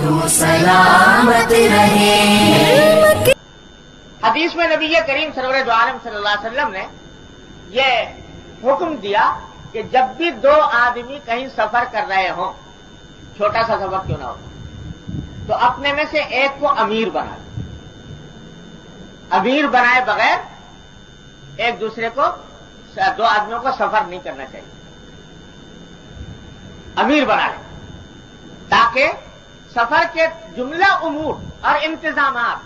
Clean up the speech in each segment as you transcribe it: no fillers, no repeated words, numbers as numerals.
تو سلامت رہے۔ حدیث میں نبی کریم سرور دو عالم صلی اللہ علیہ وسلم نے یہ حکم دیا کہ جب بھی دو آدمی کہیں سفر کر رہے ہوں، چھوٹا سا سفر کیوں نہ ہو، تو اپنے میں سے ایک کو امیر بنا لیں۔ امیر بنائے بغیر ایک دوسرے کو، دو آدمیوں کو سفر نہیں کرنا چاہیے، امیر بنا لیں تاکہ سفر کے جملہ امور اور انتظامات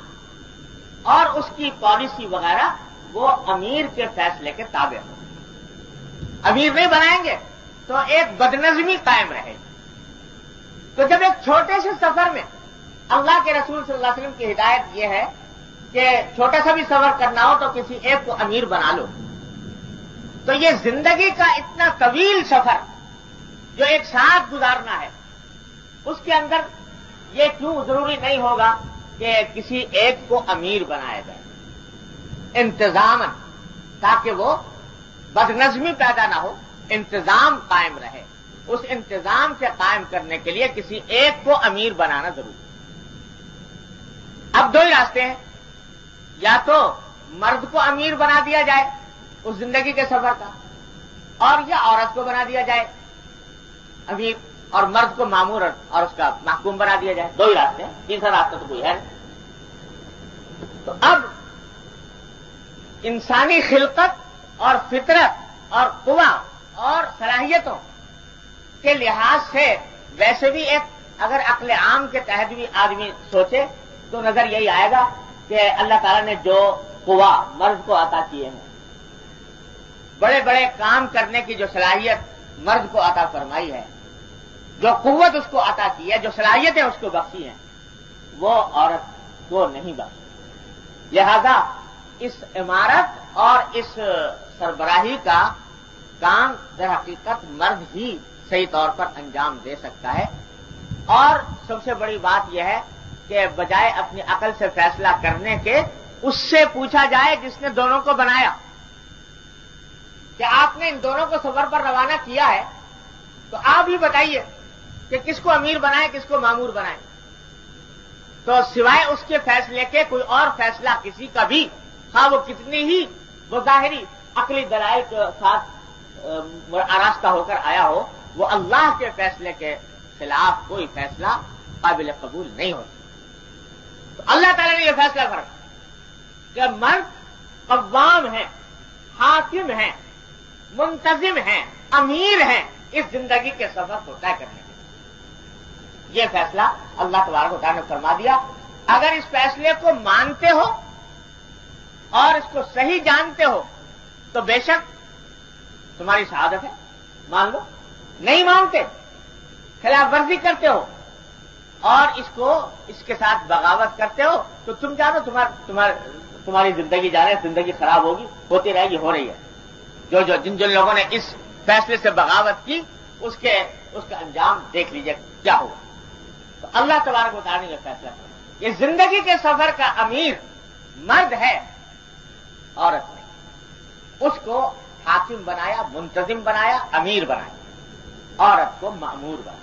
اور اس کی پالیسی وغیرہ وہ امیر کے فیصلے کے تابع ہو۔ امیر نہیں بنائیں گے تو ایک بدنظمی قائم رہے گی۔ تو جب ایک چھوٹے سے سفر میں اللہ کے رسول صلی اللہ علیہ وسلم کی ہدایت یہ ہے کہ چھوٹا سا بھی سفر کرنا ہو تو کسی ایک کو امیر بنا لو، تو یہ زندگی کا اتنا طویل سفر جو ایک ساتھ گزارنا ہے، اس کے اندر یہ کیوں ضروری نہیں ہوگا کہ کسی ایک کو امیر بنایا جائے انتظاماً، تاکہ وہ بدنظمی پیدا نہ ہو، انتظام قائم رہے۔ اس انتظام سے قائم کرنے کے لیے کسی ایک کو امیر بنانا ضروری ہے۔ اب دو ہی راستے ہیں، یا تو مرد کو امیر بنا دیا جائے اس زندگی کے سفر کا، اور یا عورت کو بنا دیا جائے امیر، اور مرد کو مامور اور اس کا محکوم بنا دیا جائے۔ دو ہی راستے ہیں، تیسرا راستہ تو کوئی ہے نہیں۔ تو اب انسانی خلقت اور فطرت اور قوا اور صلاحیتوں کے لحاظ سے ویسے بھی ایک اگر عقل عام کے تحت بھی آدمی سوچے تو نظر یہی آئے گا کہ اللہ تعالیٰ نے جو قوا مرد کو عطا کیے ہیں، بڑے بڑے کام کرنے کی جو صلاحیت مرد کو عطا فرمائی ہے، جو قوت اس کو عطا کی ہے، جو صلاحیتیں اس کو بخشی ہیں، وہ عورت کو نہیں بخشی۔ لہذا اس عمارت اور اس سربراہی کا کام در حقیقت مرد ہی صحیح طور پر انجام دے سکتا ہے۔ اور سب سے بڑی بات یہ ہے کہ بجائے اپنی عقل سے فیصلہ کرنے کے، اس سے پوچھا جائے جس نے دونوں کو بنایا کہ آپ نے ان دونوں کو سفر پر روانہ کیا ہے، تو آپ ہی بتائیے کہ کس کو امیر بنائیں، کس کو مامور بنائیں۔ تو سوائے اس کے فیصلے کے کوئی اور فیصلہ کسی کا بھی، خواہ وہ کتنی ہی وہ ظاہری عقلی دلائل کے ساتھ آراستہ ہو کر آیا ہو، وہ اللہ کے فیصلے کے خلاف کوئی فیصلہ قابل قبول نہیں ہوتا۔ تو اللہ تعالیٰ نے یہ فیصلہ کرا کہ مرد قوام ہیں، حاکم ہیں، منتظم ہیں، امیر ہیں اس زندگی کے سفر کو طے کرنے کے لیے۔ یہ فیصلہ اللہ تبارک و تعالیٰ نے فرما دیا۔ اگر اس فیصلے کو مانتے ہو اور اس کو صحیح جانتے ہو تو بے شک تمہاری شہادت ہے، مان لو۔ نہیں مانتے، خلاف ورزی کرتے ہو اور اس کے ساتھ بغاوت کرتے ہو تو تم جانو تمہاری زندگی جانے، زندگی خراب ہوگی، ہوتی رہے گی، ہو رہی ہے۔ جن لوگوں نے اس فیصلے سے بغاوت کی اس کا انجام دیکھ لیجئے کیا ہوگا۔ تو اللہ تبارک و تعالیٰ نے یہ فیصلہ کیا، یہ زندگی کے سفر کا امیر مرد ہے، عورت نہیں۔ اس کو حاکم بنایا، منتظم بنایا، امیر بنایا، عورت کو مأمور بنایا۔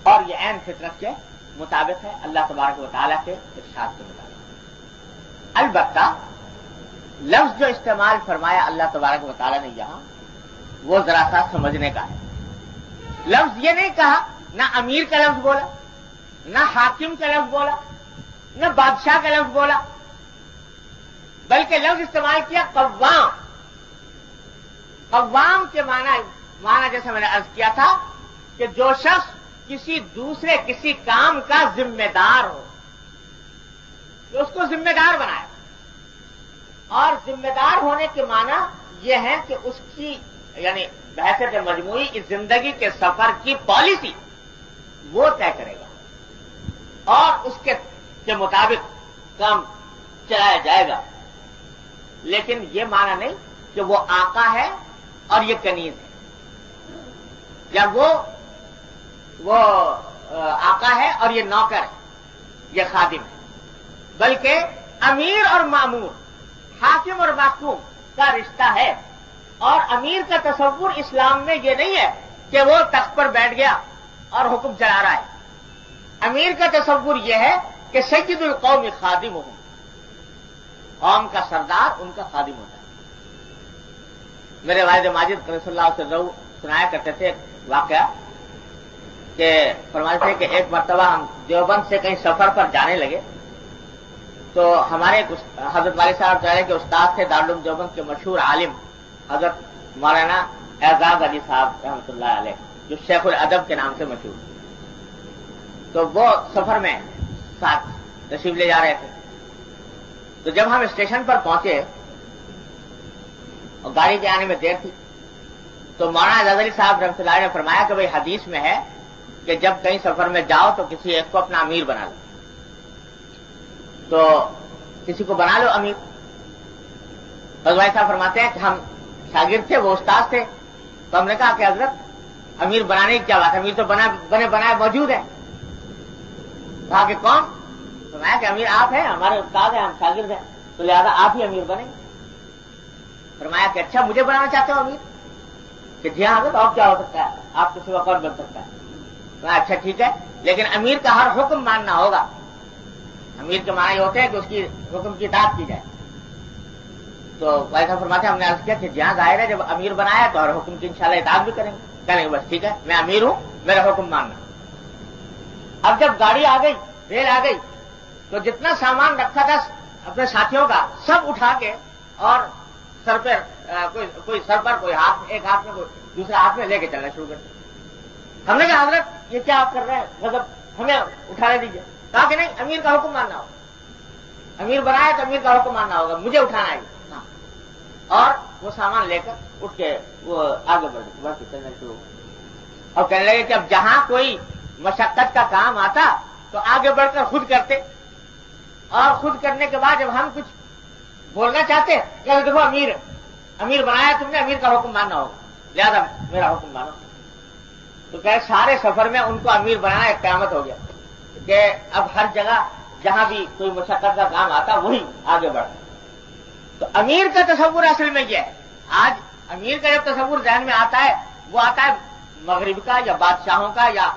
اور یہ عین فطرت کے مطابق ہے، اللہ تبارک و تعالیٰ کے ارشاد کے مطابق۔ البتہ لفظ جو استعمال فرمایا اللہ تبارک و تعالیٰ نے یہاں، وہ ذرا سا سمجھنے کا ہے۔ لفظ یہ نہیں کہا، نہ امیر کا لفظ بولا، نہ حاکم کا لفظ بولا، نہ بادشاہ کا لفظ بولا، بلکہ لفظ استعمال کیا قوام۔ قوام کے معنی جیسے میں نے عرض کیا تھا کہ جو شخص کسی کام کا ذمہ دار ہو، تو اس کو ذمہ دار بنایا۔ اور ذمہ دار ہونے کے معنی یہ ہے کہ اس کی یعنی بحثیت مجموعی اس زندگی کے سفر کی پالیسی وہ طے کرے گا اور اس کے مطابق کام چلایا جائے گا۔ لیکن یہ معنی نہیں کہ وہ آقا ہے اور یہ کنیز ہے، یا وہ آقا ہے اور یہ نوکر ہے، یہ خادم ہے، بلکہ امیر اور مامور، حاکم اور محکوم کا رشتہ ہے۔ اور امیر کا تصور اسلام میں یہ نہیں ہے کہ وہ تخت پر بیٹھ گیا اور حکم چلا رہا ہے۔ امیر کا تصور یہ ہے کہ سید القوم خادم ہوں، قوم کا سردار ان کا خادم ہوتا ہے۔ میرے والد ماجد رسول اللہ صلی اللہ علیہ وسلم سنایا کرتے تھے واقعہ کہ فرماتے تھے کہ ایک مرتبہ ہم دیوبند سے کہیں سفر پر جانے لگے تو ہمارے حضرت والد صاحب کے استاد تھے دارالعلوم دیوبند کے مشہور عالم حضرت مولانا اعزاز علی صاحب رحمۃ اللہ علیہ، جو شیخ الادب کے نام سے مشہور۔ تو وہ سفر میں ساتھ تشریف لے جا رہے تھے۔ تو جب ہم اسٹیشن پر پہنچے اور گاڑی کے آنے میں دیر تھی تو مولانا اعزاز علی صاحب رحمۃ اللہ علیہ نے فرمایا کہ بھئی حدیث میں ہے کہ جب کہیں سفر میں جاؤ تو کسی ایک کو اپنا امیر بنا لو، تو کسی کو بنا لو امیر۔ بھائی صاحب فرماتے ہیں کہ ہم شاگرد تھے، وہ استاد تھے، تو ہم نے کہا کہ حضرت امیر بنانے کی کیا بات ہے، امیر تو بنے بنائے موجود ہے۔ کہا کہ کون؟ فرمایا کہ امیر آپ ہیں، ہمارے استاد ہیں، ہم شاگرد ہیں، تو لہذا آپ ہی امیر بنیں۔ فرمایا کہ اچھا مجھے بنانا چاہتے ہو امیر؟ کہ جی ہاں حضرت، اور کیا ہو سکتا ہے، آپ کے سوا کون بن سکتا ہے؟ اچھا ٹھیک ہے، لیکن امیر کا ہر حکم ماننا ہوگا۔ امیر کے معنی یہ ہوتے ہیں کہ اس کی حکم کی اطاعت کی جائے۔ تو ویسا فرماتے ہیں ہم نے عرض کیا کہ جہاں ظاہر ہے جب امیر بنایا تو ہر حکم کی انشاءاللہ اطاعت بھی کریں گے۔ کہنے گے بس ٹھیک ہے، میں امیر ہوں، میرا حکم ماننا۔ اب جب گاڑی آ گئی، ریل آ گئی، تو جتنا سامان رکھا تھا اپنے ساتھیوں کا سب اٹھا کے اور سر پہ کوئی سر پر، کوئی ہاتھ، ایک ہاتھ میں کوئی دوسرے ہاتھ میں لے کے چلنا شروع کر دیا۔ ہم نے کہا حضرت یہ کیا آپ کر رہے ہیں، مطلب ہمیں اٹھانے دیجیے۔ کہا کہ نہیں، امیر کا حکم ماننا ہوگا، امیر بنایا تو امیر کا حکم ماننا ہوگا، مجھے اٹھانا ہے۔ اور وہ سامان لے کر اٹھ کے وہ آگے بڑھ کے چلنا شروع ہو اور کہنے لگے کہ اب جہاں کوئی مشقت کا کام آتا تو آگے بڑھ کر خود کرتے، اور خود کرنے کے بعد جب ہم کچھ بولنا چاہتے کہ دیکھو امیر ہے، امیر بنایا تم نے، امیر کا حکم ماننا ہوگا، لہذا میرا حکم مانو۔ تو کہ سارے سفر میں ان کو امیر بنانا ایک قیامت ہو گیا کہ اب ہر جگہ جہاں بھی کوئی مشقت کا کام آتا وہی آگے بڑھتا۔ تو امیر کا تصور اصل میں یہ ہے، آج امیر کا جب تصور ذہن میں آتا ہے وہ آتا ہے مغرب کا یا بادشاہوں کا یا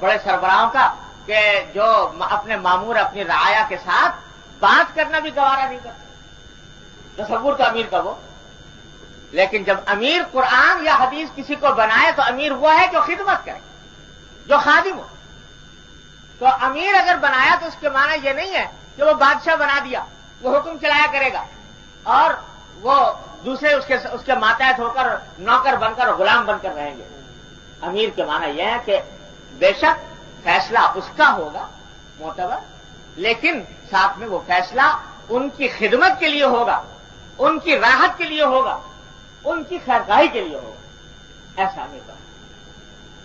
بڑے سربراہوں کا، کہ جو اپنے مامور اپنی رعایا کے ساتھ بات کرنا بھی گوارا نہیں کرتا، تصور تو امیر کا وہ۔ لیکن جب امیر قرآن یا حدیث کسی کو بنائے تو امیر وہ ہے جو خدمت کرے، جو خادم ہو۔ تو امیر اگر بنایا تو اس کے معنی یہ نہیں ہے کہ وہ بادشاہ بنا دیا، وہ حکم چلایا کرے گا اور وہ دوسرے اس کے ماتحت ہو کر نوکر بن کر غلام بن کر رہیں گے۔ امیر کے معنی یہ ہے کہ بے شک فیصلہ اس کا ہوگا معتبر، لیکن ساتھ میں وہ فیصلہ ان کی خدمت کے لیے ہوگا، ان کی راحت کے لیے ہوگا، ان کی خیرخواہی کے لیے ہوگا، ایسا امیر کا۔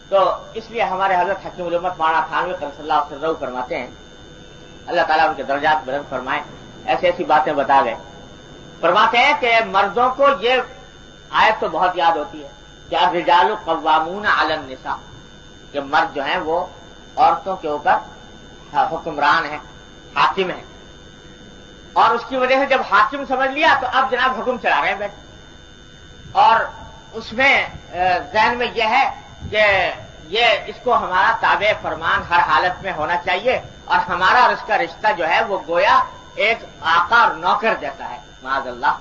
تو اس لیے ہمارے حضرت حکیم الامت مولانا تھانوی صلی اللہ علیہ وسلم فرماتے ہیں، اللہ تعالیٰ ان کے درجات بلند فرمائے، ایسی ایسی باتیں بتا گئے۔ فرماتے ہیں کہ مردوں کو یہ آیت تو بہت یاد ہوتی ہے کہ الرجال قوامون علی النساء، کہ مرد جو ہیں وہ عورتوں کے اوپر حکمران ہیں، حاکم ہیں، اور اس کی وجہ سے جب حاکم سمجھ لیا تو اب جناب حکم چلا رہے ہیں بیٹھے، اور اس میں ذہن میں یہ ہے کہ یہ اس کو ہمارا تابع فرمان ہر حالت میں ہونا چاہیے، اور ہمارا اور اس کا رشتہ جو ہے وہ گویا ایک آقا اور نوکر جیسا ہے، معاذ اللہ۔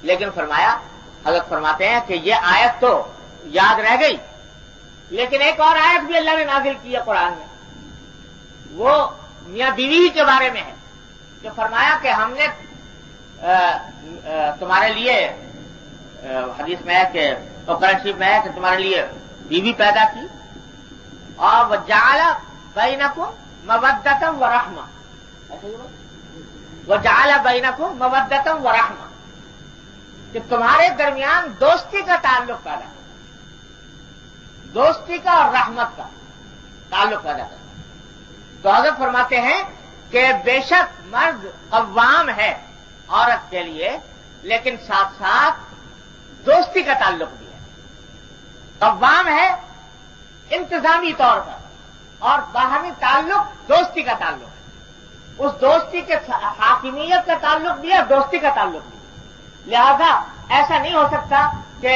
لیکن فرمایا، حضرت فرماتے ہیں کہ یہ آیت تو یاد رہ گئی، لیکن ایک اور آیت بھی اللہ نے نازل کی ہے قرآن میں، وہ میاں بیوی کے بارے میں ہے، کہ فرمایا کہ ہم نے تمہارے لیے، حدیث میں ہے کہ قرآن شریف میں ہے کہ تمہارے لیے بیوی پیدا کی، اور وجعل بینکم مودۃ ورحمہ، وجعل بینکم مودۃ ورحمہ، کہ تمہارے درمیان دوستی کا تعلق پیدا کر، دوستی کا اور رحمت کا تعلق پیدا کر۔ تو حضرت فرماتے ہیں کہ بے شک مرد قوام ہے عورت کے لیے، لیکن ساتھ ساتھ دوستی کا تعلق بھی ہے۔ قوام ہے انتظامی طور پر، اور باہمی تعلق دوستی کا تعلق ہے، اس دوستی کے حاکمیت کا تعلق بھی ہے، دوستی کا تعلق بھی ہے۔ لہذا ایسا نہیں ہو سکتا کہ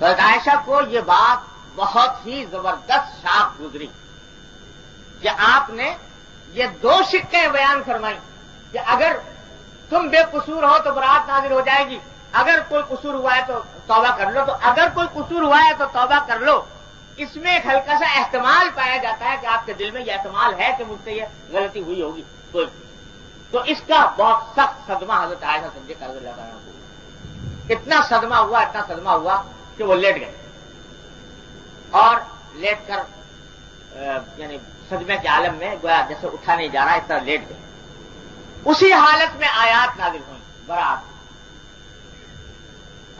تو عائشہ کو یہ بات بہت ہی زبردست شاپ گزری کہ آپ نے یہ دو شقیں بیان فرمائی کہ اگر تم بے قصور ہو تو برات نازل ہو جائے گی، اگر کوئی قصور ہوا ہے تو توبہ کر لو، تو اگر کوئی قصور ہوا ہے تو توبہ کر لو۔ اس میں ایک ہلکا سا احتمال پایا جاتا ہے کہ آپ کے دل میں یہ احتمال ہے کہ مجھ سے یہ غلطی ہوئی ہوگی کوئی، تو اس کا بہت سخت صدمہ حضرت عائشہ صدیقہ رضی اللہ عنہا کو اتنا صدمہ ہوا کہ وہ لیٹ گئے اور لیٹ کر یعنی صدمے کے عالم میں گویا جیسے اٹھا نہیں جا رہا اس طرح لیٹ گئے۔ اسی حالت میں آیات نازل ہوئی برات،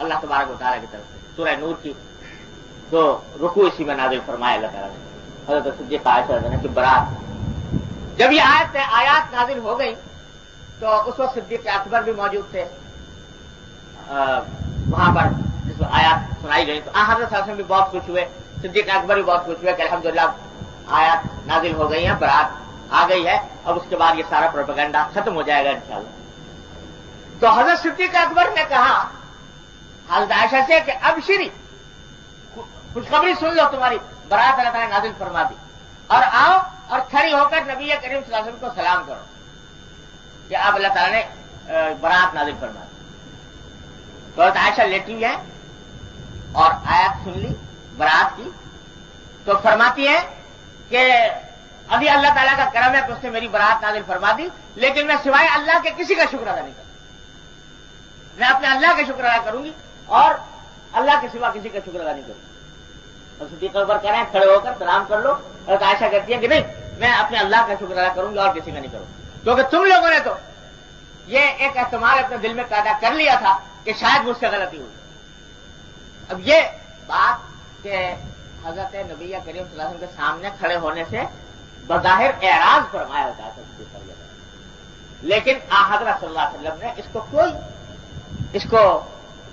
اللہ تبارک و تعالیٰ کی طرف سے سورہ نور کی تو رکوع اسی میں نازل فرمایا اللہ تعالیٰ نے حضرت صدیقہ عائشہ رضی اللہ عنہا کی برات۔ جب یہ آیات نازل ہو گئی تو اس وقت صدیق اکبر بھی موجود تھے وہاں پر جس آیات سنائی گئی، تو حضرت صلی اللہ علیہ وسلم بھی بہت خوش ہوئے، صدیق اکبر بھی بہت خوش ہوئے کہ الحمدللہ آیات نازل ہو گئی ہیں، برات آ گئی ہے، اب اس کے بعد یہ سارا پروپیگنڈا ختم ہو جائے گا انشاءاللہ۔ تو حضرت صدیق اکبر نے کہا حضرت عائشہ سے کہ ابشری، خوشخبری سن لو، تمہاری برات اللہ تعالیٰ نے نازل فرما دی، اور آؤ اور کھڑی ہو کر نبی کریم صلی اللہ علیہ وسلم کو سلام کرو کہ اب اللہ تعالیٰ نے برات نازل فرما دی۔ تو حضرت عائشہ لیٹی ہوئی ہے اور آیات سن لی برات کی، تو فرماتی ہے کہ ابھی اللہ تعالیٰ کا کرم ہے کہ اس نے میری برات نازل فرما دی، لیکن میں سوائے اللہ کے کسی کا شکر ادا نہیں کروں، میں اپنے اللہ کا شکر ادا کروں گی اور اللہ کے سوا کسی کا شکر ادا نہیں کروں۔ اور صدیق اکبر کہہ رہے ہیں کھڑے ہو کر سلام کر لو، اور عائشہ کہتی ہے کہ نہیں میں اپنے اللہ کا شکر ادا کروں گی اور کسی کا نہیں کروں، کیونکہ تم لوگوں نے تو یہ ایک احتمال اپنے دل میں پیدا کر لیا تھا کہ شاید مجھ سے غلطی ہوئی۔ اب یہ بات کہ حضرت نبی کریم صلی اللہ علیہ وسلم کے سامنے کھڑے ہونے سے بظاہر اعراض فرمایا ہوتا ہے، لیکن حضرت صلی اللہ علیہ وسلم نے اس کو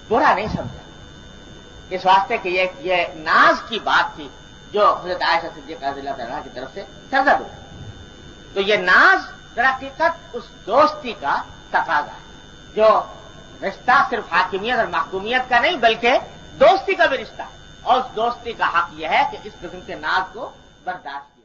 برا نہیں سمجھا، اس واسطے کہ یہ ناز کی بات تھی جو حضرت عائشہ صدیقہ رضی اللہ عنہا کی طرف سے سرزد ہوئی۔ تو یہ ناز در حقیقت اس دوستی کا تقاضا ہے، جو رشتہ صرف حاکمیت اور محکومیت کا نہیں بلکہ دوستی کا بھی رشتہ ہے، اور اس دوستی کا حق یہ ہے کہ اس قسم کے ناز کو برداشت